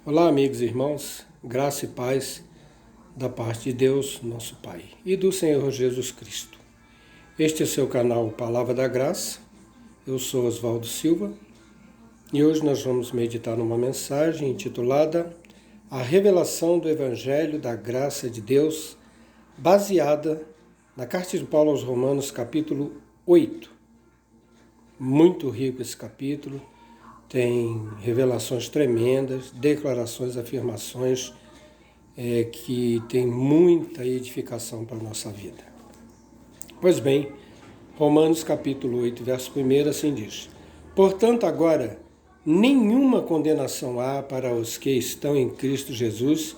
Olá, amigos e irmãos, graça e paz da parte de Deus, nosso Pai, e do Senhor Jesus Cristo. Este é o seu canal Palavra da Graça, eu sou Oswaldo Silva, e hoje nós vamos meditar numa mensagem intitulada A Revelação do Evangelho da Graça de Deus, baseada na Carta de Paulo aos Romanos, capítulo 8. Muito rico esse capítulo. Tem revelações tremendas, declarações, afirmações que tem muita edificação para a nossa vida. Pois bem, Romanos capítulo 8, verso 1, assim diz: Portanto, agora, nenhuma condenação há para os que estão em Cristo Jesus,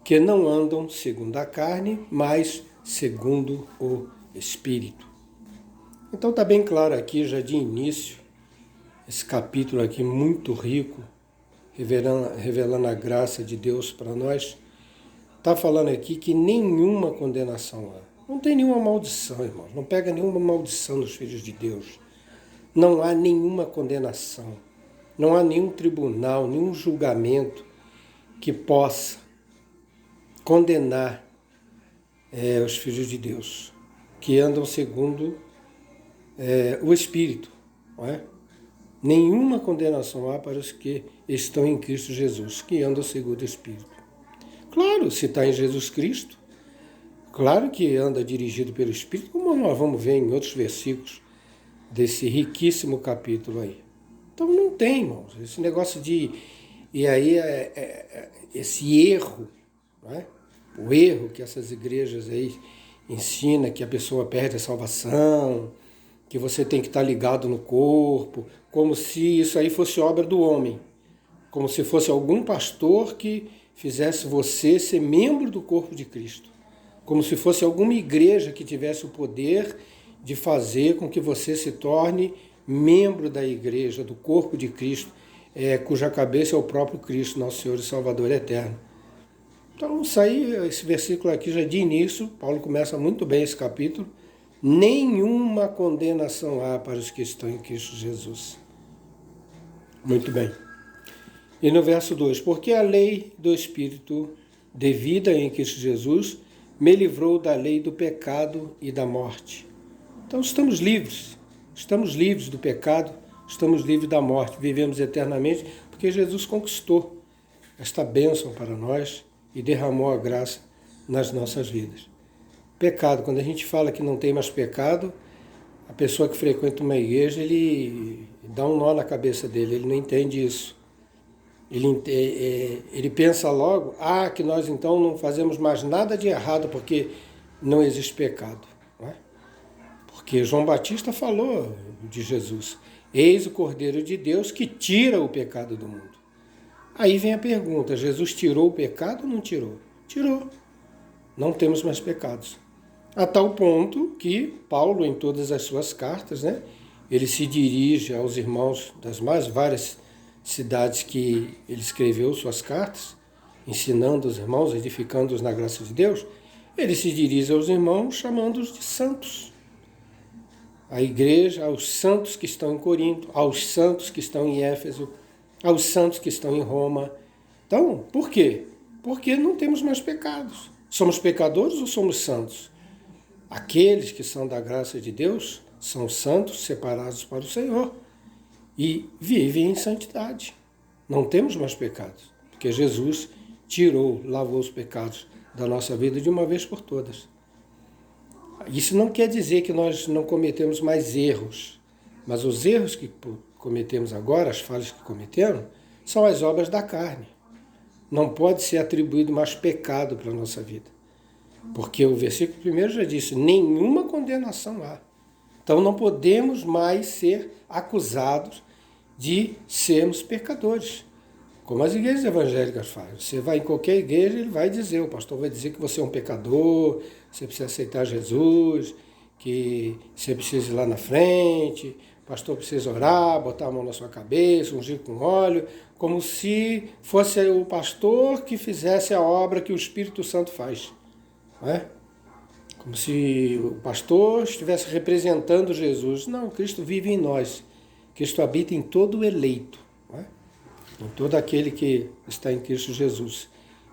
que não andam segundo a carne, mas segundo o Espírito. Então está bem claro aqui, já de início, esse capítulo aqui muito rico, revelando a graça de Deus para nós, está falando aqui que nenhuma condenação há. Não tem nenhuma maldição, irmãos. Não pega nenhuma maldição nos filhos de Deus. Não há nenhuma condenação. Não há nenhum tribunal, nenhum julgamento que possa condenar os filhos de Deus, que andam segundo o Espírito, não é? Nenhuma condenação há para os que estão em Cristo Jesus, que andam segundo o Espírito. Claro, se está em Jesus Cristo, claro que anda dirigido pelo Espírito, como nós vamos ver em outros versículos desse riquíssimo capítulo aí. Então não tem, irmãos, esse negócio de... E aí esse erro, não é? O erro que essas igrejas aí ensinam, que a pessoa perde a salvação, que você tem que estar ligado no corpo, como se isso aí fosse obra do homem, como se fosse algum pastor que fizesse você ser membro do corpo de Cristo, como se fosse alguma igreja que tivesse o poder de fazer com que você se torne membro da igreja, do corpo de Cristo, cuja cabeça é o próprio Cristo, nosso Senhor e Salvador eterno. Então, esse versículo aqui já de início, Paulo começa muito bem esse capítulo: nenhuma condenação há para os que estão em Cristo Jesus. Muito bem. E no verso 2, porque a lei do Espírito de vida em Cristo Jesus me livrou da lei do pecado e da morte. Então estamos livres do pecado, estamos livres da morte, vivemos eternamente, porque Jesus conquistou esta bênção para nós e derramou a graça nas nossas vidas. Pecado, quando a gente fala que não tem mais pecado, a pessoa que frequenta uma igreja, ele dá um nó na cabeça dele, ele não entende isso. Ele pensa logo, que nós então não fazemos mais nada de errado porque não existe pecado. Não é? Porque João Batista falou de Jesus: eis o Cordeiro de Deus que tira o pecado do mundo. Aí vem a pergunta: Jesus tirou o pecado ou não tirou? Tirou. Não temos mais pecados. A tal ponto que Paulo, em todas as suas cartas, né, ele se dirige aos irmãos das mais várias cidades que ele escreveu suas cartas, ensinando os irmãos, edificando-os na graça de Deus. Ele se dirige aos irmãos chamando-os de santos. A igreja, aos santos que estão em Corinto, aos santos que estão em Éfeso, aos santos que estão em Roma. Então, por quê? Porque não temos mais pecados. Somos pecadores ou somos santos? Aqueles que são da graça de Deus são santos, separados para o Senhor e vivem em santidade. Não temos mais pecados, porque Jesus lavou os pecados da nossa vida de uma vez por todas. Isso não quer dizer que nós não cometemos mais erros, mas os erros que cometemos agora, as falhas que cometemos, são as obras da carne. Não pode ser atribuído mais pecado para a nossa vida. Porque o versículo 1 já disse: nenhuma condenação há. Então não podemos mais ser acusados de sermos pecadores. Como as igrejas evangélicas fazem. Você vai em qualquer igreja, ele vai dizer, o pastor vai dizer que você é um pecador, você precisa aceitar Jesus, que você precisa ir lá na frente, o pastor precisa orar, botar a mão na sua cabeça, ungir com óleo, como se fosse o pastor que fizesse a obra que o Espírito Santo faz. Não é? Como se o pastor estivesse representando Jesus. Não, Cristo vive em nós. Cristo habita em todo o eleito. Não é? em todo aquele que está em Cristo Jesus,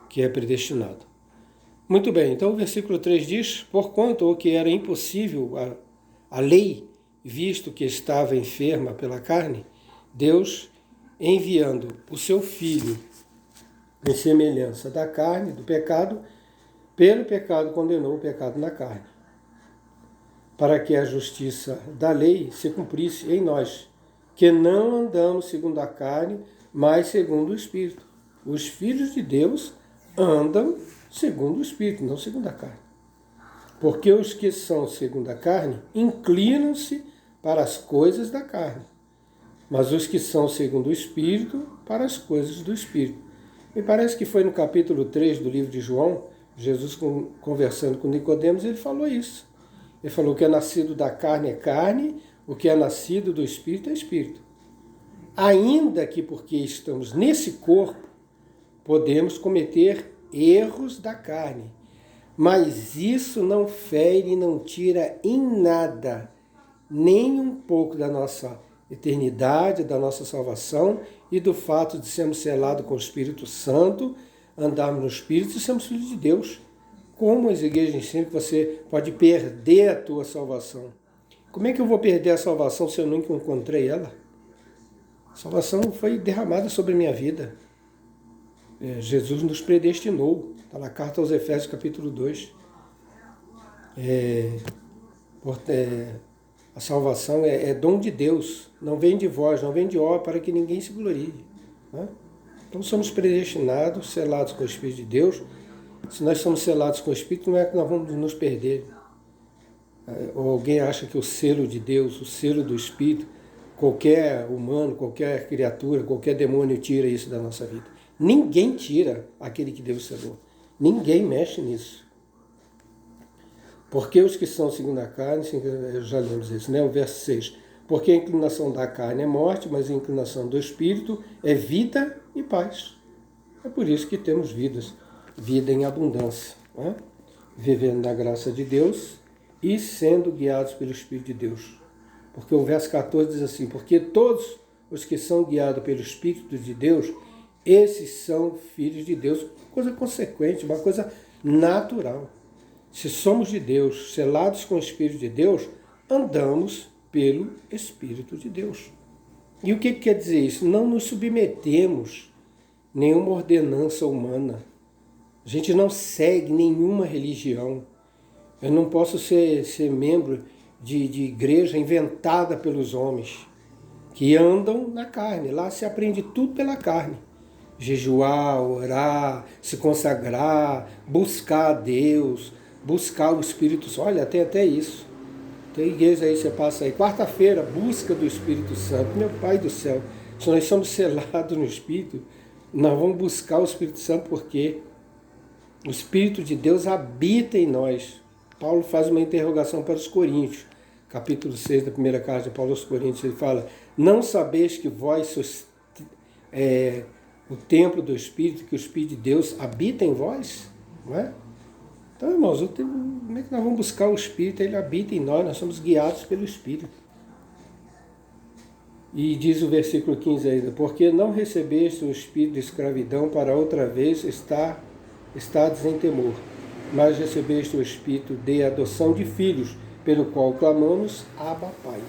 que é predestinado. Muito bem, então o versículo 3 diz: porquanto o que era impossível a lei, visto que estava enferma pela carne, Deus, enviando o seu Filho em semelhança da carne, do pecado, pelo pecado condenou o pecado na carne, para que a justiça da lei se cumprisse em nós, que não andamos segundo a carne, mas segundo o Espírito. Os filhos de Deus andam segundo o Espírito, não segundo a carne. Porque os que são segundo a carne inclinam-se para as coisas da carne, mas os que são segundo o Espírito, para as coisas do Espírito. Me parece que foi no capítulo 3 do livro de João, Jesus conversando com Nicodemos, ele falou isso. Ele falou que é nascido da carne é carne, o que é nascido do Espírito é Espírito. Ainda que porque estamos nesse corpo, podemos cometer erros da carne, mas isso não fere e não tira em nada, nem um pouco da nossa eternidade, da nossa salvação e do fato de sermos selados com o Espírito Santo, andarmos no Espírito e sermos filhos de Deus. Como as igrejas ensinam que você pode perder a tua salvação. Como é que eu vou perder a salvação se eu nunca encontrei ela? A salvação foi derramada sobre a minha vida. Jesus nos predestinou. Está na carta aos Efésios, capítulo 2. A salvação é dom de Deus. Não vem de vós, não vem de obra, para que ninguém se glorie. Né? Então somos predestinados, selados com o Espírito de Deus. Se nós somos selados com o Espírito, não é que nós vamos nos perder. Ou alguém acha que o selo de Deus, o selo do Espírito, qualquer humano, qualquer criatura, qualquer demônio tira isso da nossa vida. Ninguém tira aquele que Deus selou. Ninguém mexe nisso. Porque os que são segundo a carne, já lemos isso, né? O verso 6. Porque a inclinação da carne é morte, mas a inclinação do Espírito é vida e paz. É por isso que temos vida em abundância, né? Vivendo na graça de Deus e sendo guiados pelo Espírito de Deus. Porque o verso 14 diz assim: porque todos os que são guiados pelo Espírito de Deus, esses são filhos de Deus. Coisa consequente, uma coisa natural. Se somos de Deus, selados com o Espírito de Deus, andamos pelo Espírito de Deus. E o que quer dizer isso? Não nos submetemos a nenhuma ordenança humana. A gente não segue nenhuma religião. Eu não posso ser membro de igreja inventada pelos homens, que andam na carne. Lá se aprende tudo pela carne. Jejuar, orar, se consagrar, buscar a Deus, buscar o Espírito Santo. Olha, tem até isso. Tem igreja aí, você passa aí, quarta-feira, busca do Espírito Santo. Meu Pai do céu, se nós somos selados no Espírito, nós vamos buscar o Espírito Santo porque o Espírito de Deus habita em nós. Paulo faz uma interrogação para os Coríntios, capítulo 6 da primeira carta de Paulo aos Coríntios, ele fala: não sabeis que vós o templo do Espírito, que o Espírito de Deus habita em vós? Não é? Então, irmãos, como é que nós vamos buscar o Espírito? Ele habita em nós somos guiados pelo Espírito. E diz o versículo 15 ainda: porque não recebeste o espírito de escravidão para outra vez estades em temor, mas recebeste o Espírito de adoção de filhos, pelo qual clamamos, Abba, Pai.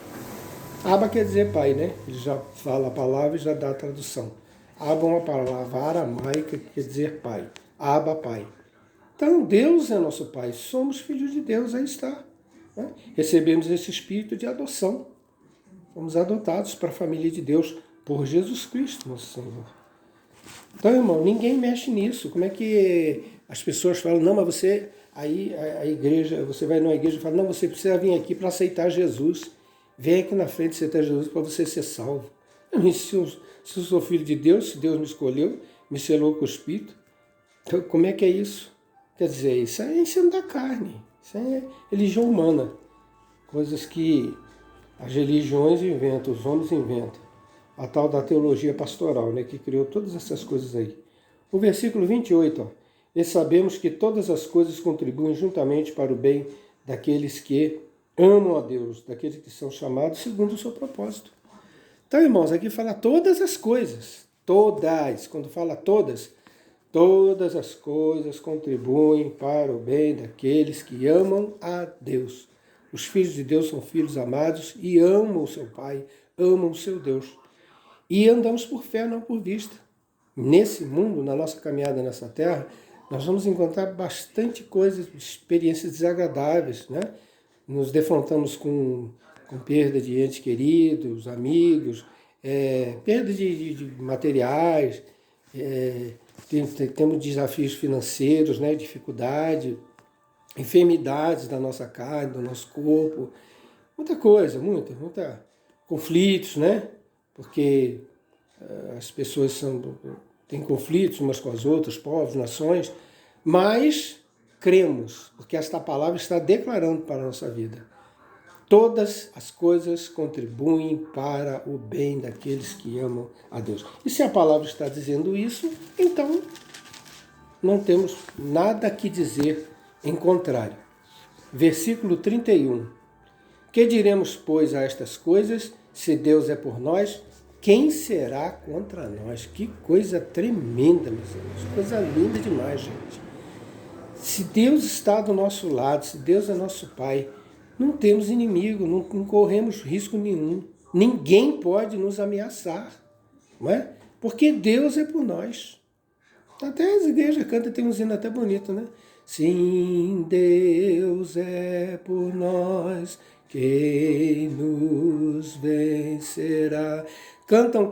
Abba quer dizer pai, né? Ele já fala a palavra e já dá a tradução. Abba é uma palavra aramaica que quer dizer pai. Abba, Pai. Então Deus é nosso Pai, somos filhos de Deus, aí está. Né? Recebemos esse Espírito de adoção. Fomos adotados para a família de Deus por Jesus Cristo, nosso Senhor. Então, irmão, ninguém mexe nisso. Como é que as pessoas falam: não, mas você, aí a igreja, você vai numa igreja e fala: não, você precisa vir aqui para aceitar Jesus. Vem aqui na frente aceitar Jesus para você ser salvo. Se eu sou filho de Deus, se Deus me escolheu, me selou com o Espírito, então como é que é isso? Quer dizer, isso é ensino da carne, isso é religião humana. Coisas que as religiões inventam, os homens inventam. A tal da teologia pastoral, né, que criou todas essas coisas aí. O versículo 28, ó, e sabemos que todas as coisas contribuem juntamente para o bem daqueles que amam a Deus, daqueles que são chamados segundo o seu propósito. Então, irmãos, aqui fala todas as coisas. Todas, quando fala todas, todas as coisas contribuem para o bem daqueles que amam a Deus. Os filhos de Deus são filhos amados e amam o seu Pai, amam o seu Deus. E andamos por fé, não por vista. Nesse mundo, na nossa caminhada nessa terra, nós vamos encontrar bastante coisas, experiências desagradáveis, né? Nos defrontamos com perda de entes queridos, amigos, perda de materiais, temos desafios financeiros, né? Dificuldade, enfermidades da nossa carne, do nosso corpo, muita coisa, muita conflitos, né? Porque as pessoas têm conflitos umas com as outras, povos, nações, mas cremos, porque esta palavra está declarando para a nossa vida. Todas as coisas contribuem para o bem daqueles que amam a Deus. E se a palavra está dizendo isso, então não temos nada que dizer em contrário. Versículo 31. Que diremos, pois, a estas coisas? Se Deus é por nós, quem será contra nós? Que coisa tremenda, meus irmãos. Coisa linda demais, gente. Se Deus está do nosso lado, se Deus é nosso Pai, não temos inimigo, não corremos risco nenhum. Ninguém pode nos ameaçar, não é? Porque Deus é por nós. Até as igrejas cantam, tem um hino até bonito, né? Sim, Deus é por nós, quem nos vencerá? Cantam,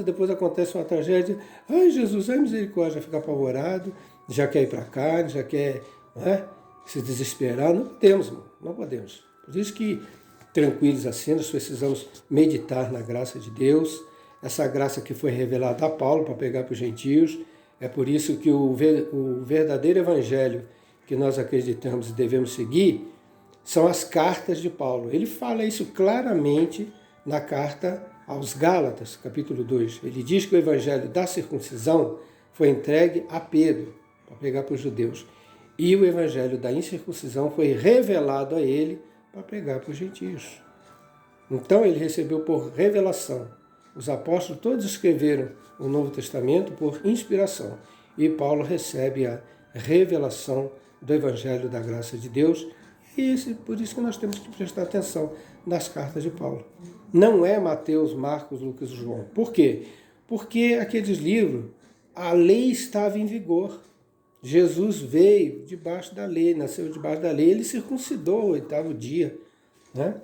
depois acontece uma tragédia. Ai, Jesus, ai, misericórdia, fica apavorado, já quer ir para cá, já quer, não é? Se desesperar. Não podemos, irmão, não podemos. Por isso que, tranquilos assim, nós precisamos meditar na graça de Deus, essa graça que foi revelada a Paulo para pegar para os gentios. É por isso que o verdadeiro evangelho que nós acreditamos e devemos seguir são as cartas de Paulo. Ele fala isso claramente na carta aos Gálatas, capítulo 2. Ele diz que o evangelho da circuncisão foi entregue a Pedro, para pregar para os judeus. E o evangelho da incircuncisão foi revelado a ele para pregar para os gentios. Então ele recebeu por revelação. Os apóstolos todos escreveram o Novo Testamento por inspiração. E Paulo recebe a revelação do evangelho da graça de Deus. E por isso que nós temos que prestar atenção nas cartas de Paulo. Não é Mateus, Marcos, Lucas e João. Por quê? Porque aqueles livros, a lei estava em vigor. Jesus veio debaixo da lei, nasceu debaixo da lei, ele circuncidou o 8º dia, né?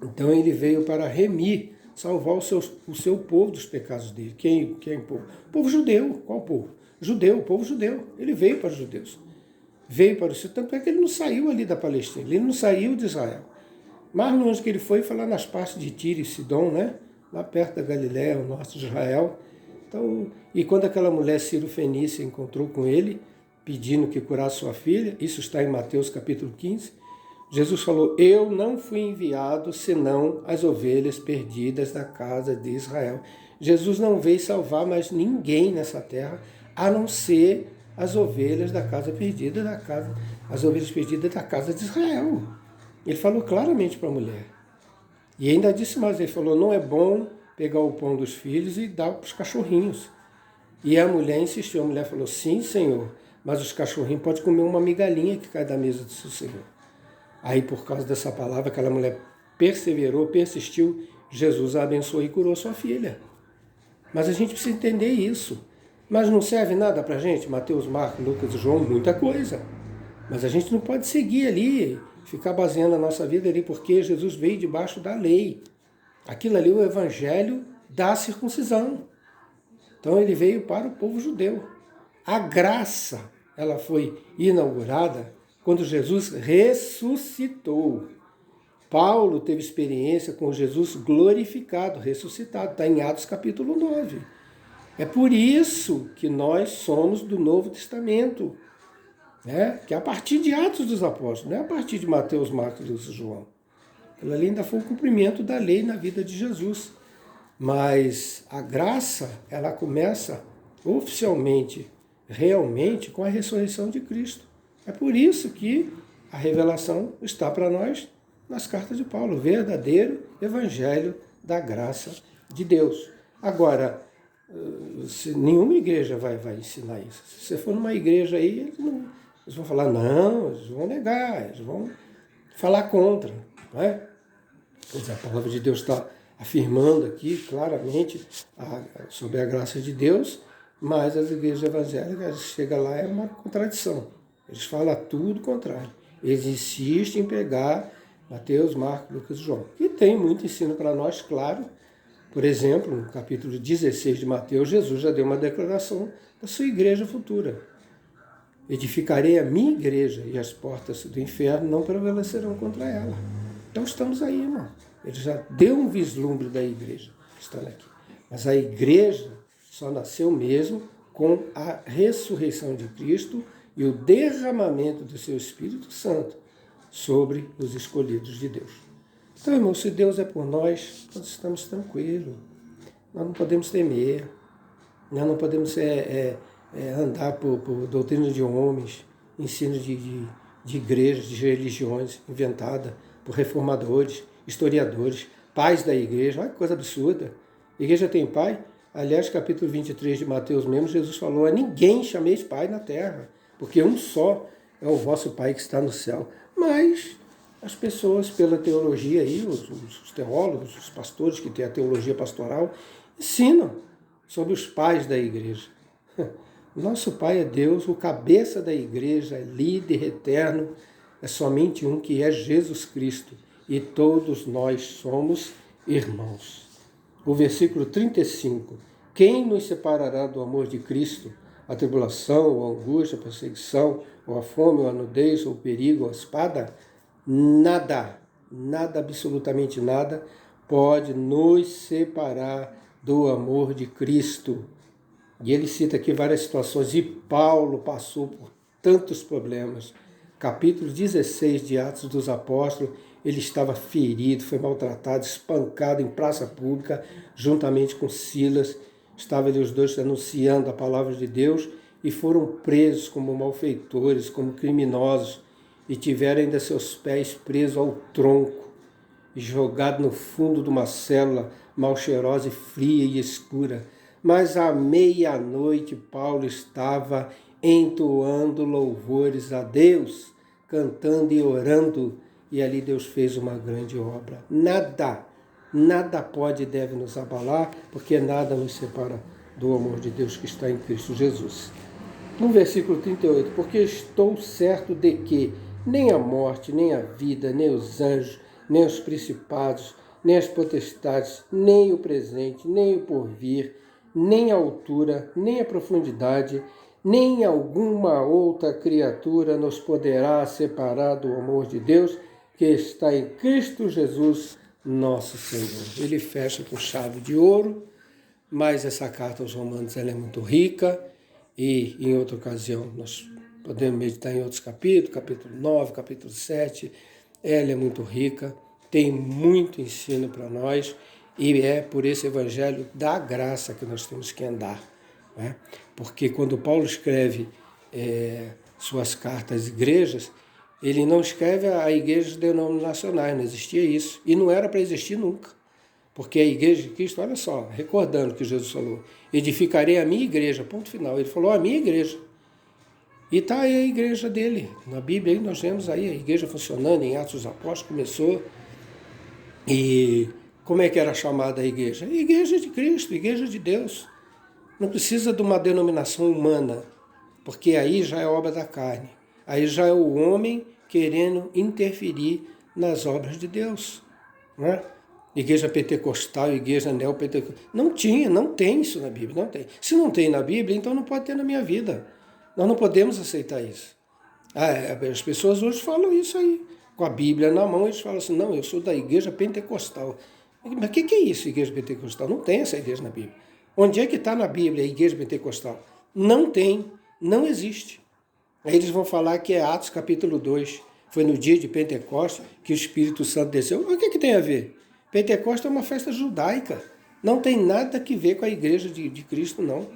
Então ele veio para remir, salvar o seu povo dos pecados dele. Quem é o povo? O povo judeu. Qual povo? Judeu, o povo judeu. Ele veio para os judeus. Veio para o seu, tanto é que ele não saiu ali da Palestina, ele não saiu de Israel. Mais longe que ele foi lá nas partes de Tiro e Sidom, né? Lá perto da Galiléia, o norte de Israel. Então, e quando aquela mulher Ciro-fenícia encontrou com ele, pedindo que curasse sua filha, isso está em Mateus capítulo 15, Jesus falou, eu não fui enviado senão as ovelhas perdidas da casa de Israel. Jesus não veio salvar mais ninguém nessa terra, a não ser as ovelhas da casa perdida, as ovelhas perdidas da casa de Israel. Ele falou claramente para a mulher. E ainda disse mais, ele falou, não é bom pegar o pão dos filhos e dar para os cachorrinhos. E a mulher insistiu, a mulher falou, sim, Senhor, mas os cachorrinhos podem comer uma migalhinha que cai da mesa do seu Senhor. Aí, por causa dessa palavra, aquela mulher perseverou, persistiu, Jesus a abençoou e curou sua filha. Mas a gente precisa entender isso. Mas não serve nada para a gente? Mateus, Marcos, Lucas e João, muita coisa. Mas a gente não pode seguir ali, ficar baseando a nossa vida ali, porque Jesus veio debaixo da lei. Aquilo ali é o evangelho da circuncisão. Então ele veio para o povo judeu. A graça, ela foi inaugurada quando Jesus ressuscitou. Paulo teve experiência com Jesus glorificado, ressuscitado. Está em Atos capítulo 9. É por isso que nós somos do Novo Testamento. Né? Que é a partir de Atos dos Apóstolos, não é a partir de Mateus, Marcos e João. Aquilo ali ainda foi o cumprimento da lei na vida de Jesus. Mas a graça, ela começa oficialmente, realmente, com a ressurreição de Cristo. É por isso que a revelação está para nós nas cartas de Paulo, o verdadeiro evangelho da graça de Deus. Agora, Nenhuma igreja vai ensinar isso. Se você for numa igreja aí, eles vão falar, não, eles vão negar, eles vão falar contra. Não é? Pois a palavra de Deus está afirmando aqui claramente sobre a graça de Deus, mas as igrejas evangélicas chegam lá, é uma contradição. Eles falam tudo contrário. Eles insistem em pegar Mateus, Marcos, Lucas e João. E tem muito ensino para nós, claro. Por exemplo, no capítulo 16 de Mateus, Jesus já deu uma declaração da sua igreja futura. Edificarei a minha igreja e as portas do inferno não prevalecerão contra ela. Então estamos aí, irmão. Ele já deu um vislumbre da igreja estando aqui. Mas a igreja só nasceu mesmo com a ressurreição de Cristo e o derramamento do seu Espírito Santo sobre os escolhidos de Deus. Então, irmão, se Deus é por nós estamos tranquilos. Nós não podemos temer. Nós não podemos andar por doutrina de homens, ensino de igrejas, de religiões inventadas por reformadores, historiadores, pais da igreja. Olha que coisa absurda. A igreja tem pai? Aliás, capítulo 23 de Mateus mesmo, Jesus falou: a ninguém chameis pai na terra, porque um só é o vosso pai que está no céu. Mas as pessoas, pela teologia aí, os teólogos, os pastores que têm a teologia pastoral, ensinam sobre os pais da igreja. Nosso Pai é Deus, o cabeça da igreja, é líder eterno, é somente um, que é Jesus Cristo, e todos nós somos irmãos. O versículo 35, quem nos separará do amor de Cristo? A tribulação, ou a angústia, a perseguição, ou a fome, ou a nudez, ou o perigo, ou a espada? Nada, absolutamente nada, pode nos separar do amor de Cristo. E ele cita aqui várias situações, e Paulo passou por tantos problemas. Capítulo 16 de Atos dos Apóstolos, ele estava ferido, foi maltratado, espancado em praça pública, juntamente com Silas. Estavam ali os dois anunciando a palavra de Deus e foram presos como malfeitores, como criminosos, e tiveram ainda seus pés presos ao tronco e jogados no fundo de uma célula mal cheirosa e fria e escura. Mas à meia-noite Paulo estava entoando louvores a Deus, cantando e orando, e ali Deus fez uma grande obra. Nada pode e deve nos abalar, porque nada nos separa do amor de Deus que está em Cristo Jesus. No versículo 38, porque estou certo de que nem a morte, nem a vida, nem os anjos, nem os principados, nem as potestades, nem o presente, nem o porvir, nem a altura, nem a profundidade, nem alguma outra criatura nos poderá separar do amor de Deus que está em Cristo Jesus, nosso Senhor. Ele fecha com chave de ouro, mas essa carta aos Romanos ela é muito rica, e em outra ocasião nós podemos meditar em outros capítulos, capítulo 9, capítulo 7, ela é muito rica, tem muito ensino para nós, e é por esse evangelho da graça que nós temos que andar. Né? Porque quando Paulo escreve suas cartas às igrejas, ele não escreve a igrejas denominacionais, não existia isso. E não era para existir nunca. Porque a igreja de Cristo, olha só, recordando o que Jesus falou, edificarei a minha igreja, ponto final. Ele falou a minha igreja. E está aí a igreja dele. Na Bíblia aí nós vemos aí a igreja funcionando, em Atos dos Apóstolos começou. E como é que era chamada a igreja? Igreja de Cristo, igreja de Deus. Não precisa de uma denominação humana, porque aí já é obra da carne. Aí já é o homem querendo interferir nas obras de Deus. Não é? Igreja pentecostal, igreja neopentecostal. Não tem isso na Bíblia, não tem. Se não tem na Bíblia, então não pode ter na minha vida. Nós não podemos aceitar isso. As pessoas hoje falam isso aí. Com a Bíblia na mão, eles falam assim, não, eu sou da igreja pentecostal. Mas o que é isso, igreja pentecostal? Não tem essa igreja na Bíblia. Onde é que está na Bíblia a igreja pentecostal? Não tem, não existe. Aí eles vão falar que é Atos capítulo 2. Foi no dia de Pentecostes que o Espírito Santo desceu. O que tem a ver? Pentecostes é uma festa judaica. Não tem nada a ver com a igreja de Cristo, não.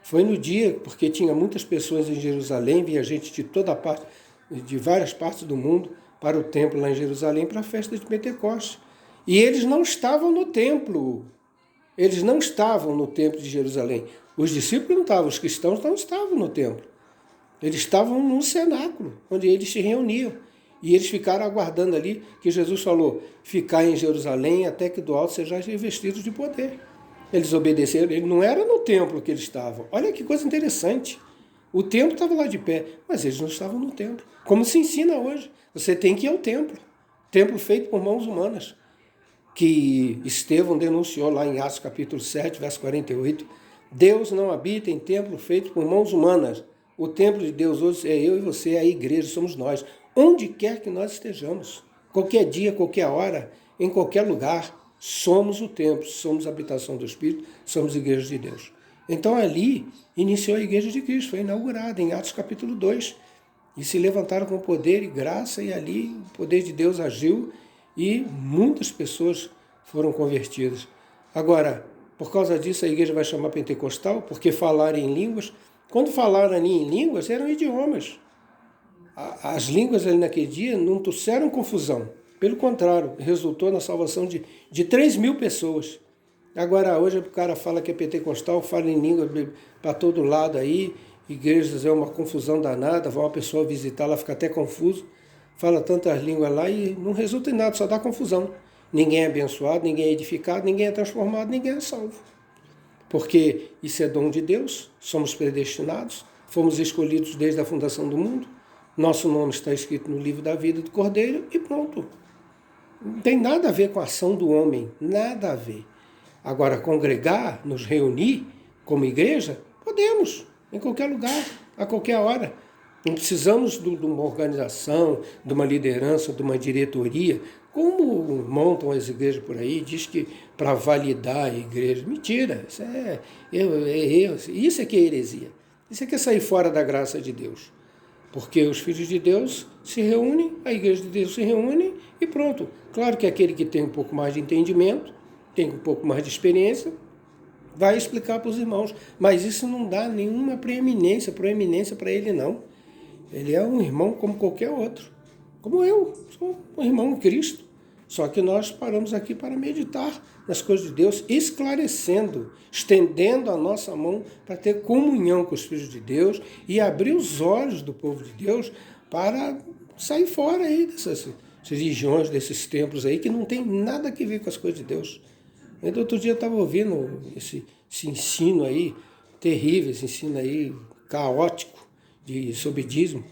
Foi no dia, porque tinha muitas pessoas em Jerusalém, vinha gente de toda parte, de várias partes do mundo, para o templo lá em Jerusalém, para a festa de Pentecostes. E eles não estavam no templo. Eles não estavam no templo de Jerusalém. Os discípulos não estavam, os cristãos não estavam no templo. Eles estavam num cenáculo, onde eles se reuniam. E eles ficaram aguardando ali, que Jesus falou, ficar em Jerusalém até que do alto sejais revestidos de poder. Eles obedeceram, ele não era no templo que eles estavam. Olha que coisa interessante. O templo estava lá de pé, mas eles não estavam no templo. Como se ensina hoje, você tem que ir ao templo. Templo feito por mãos humanas. Que Estevão denunciou lá em Atos capítulo 7, verso 48. Deus não habita em templo feito por mãos humanas. O templo de Deus hoje é eu e você, é a igreja, somos nós. Onde quer que nós estejamos, qualquer dia, qualquer hora, em qualquer lugar, somos o templo, somos a habitação do Espírito, somos a igreja de Deus. Então ali iniciou a igreja de Cristo, foi inaugurada em Atos capítulo 2. E se levantaram com poder e graça, e ali o poder de Deus agiu e muitas pessoas foram convertidas. Agora, por causa disso, a igreja vai chamar pentecostal, porque falaram em línguas. Quando falaram ali em línguas, eram idiomas. As línguas ali naquele dia não trouxeram confusão. Pelo contrário, resultou na salvação de 3.000 pessoas. Agora, hoje o cara fala que é pentecostal, fala em língua para todo lado aí, igrejas é uma confusão danada, vai uma pessoa visitar, ela fica até confuso, fala tantas línguas lá e não resulta em nada, só dá confusão. Ninguém é abençoado, ninguém é edificado, ninguém é transformado, ninguém é salvo. Porque isso é dom de Deus, somos predestinados, fomos escolhidos desde a fundação do mundo, nosso nome está escrito no livro da vida do Cordeiro e pronto. Não tem nada a ver com a ação do homem, nada a ver. Agora, congregar, nos reunir como igreja, podemos, em qualquer lugar, a qualquer hora. Não precisamos de uma organização, de uma liderança, de uma diretoria, como montam as igrejas por aí, diz que para validar a igreja. Mentira, isso é erro, isso é que é heresia. Isso é que é sair fora da graça de Deus. Porque os filhos de Deus se reúnem, a igreja de Deus se reúne e pronto. Claro que aquele que tem um pouco mais de entendimento, tem um pouco mais de experiência, vai explicar para os irmãos. Mas isso não dá nenhuma proeminência para ele, não. Ele é um irmão como qualquer outro. Como eu, sou um irmão em Cristo. Só que nós paramos aqui para meditar nas coisas de Deus, esclarecendo, estendendo a nossa mão para ter comunhão com os filhos de Deus e abrir os olhos do povo de Deus para sair fora aí dessas religiões, desses templos aí que não tem nada a ver com as coisas de Deus. Outro dia eu estava ouvindo esse ensino aí, terrível, esse ensino aí, caótico, sobre dízimo.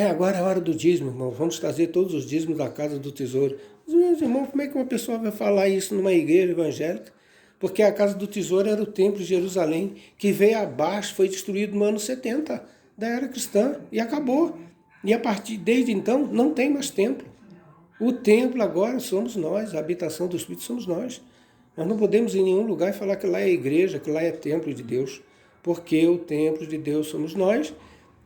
Agora é a hora do dízimo, irmão. Vamos trazer todos os dízimos da casa do tesouro. Mas, meus irmãos, como é que uma pessoa vai falar isso numa igreja evangélica? Porque a casa do tesouro era o templo de Jerusalém, que veio abaixo, foi destruído no ano 70 da era cristã e acabou. E a partir desde então não tem mais templo. O templo agora somos nós, a habitação do Espírito somos nós. Nós não podemos ir em nenhum lugar e falar que lá é igreja, que lá é templo de Deus, porque o templo de Deus somos nós.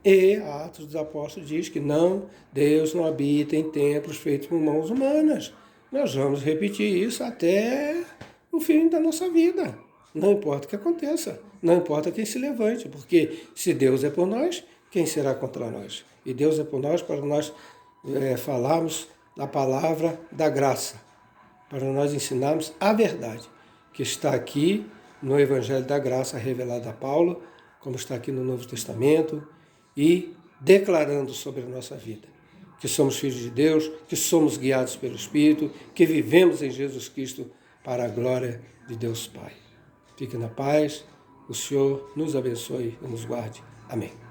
E Atos dos Apóstolos diz que não, Deus não habita em templos feitos por mãos humanas. Nós vamos repetir isso até o fim da nossa vida. Não importa o que aconteça, não importa quem se levante, porque se Deus é por nós, quem será contra nós? E Deus é por nós para nós falarmos a palavra da graça, para nós ensinarmos a verdade, que está aqui no Evangelho da Graça revelado a Paulo, como está aqui no Novo Testamento, e declarando sobre a nossa vida, que somos filhos de Deus, que somos guiados pelo Espírito, que vivemos em Jesus Cristo para a glória de Deus Pai. Fique na paz, o Senhor nos abençoe e nos guarde. Amém.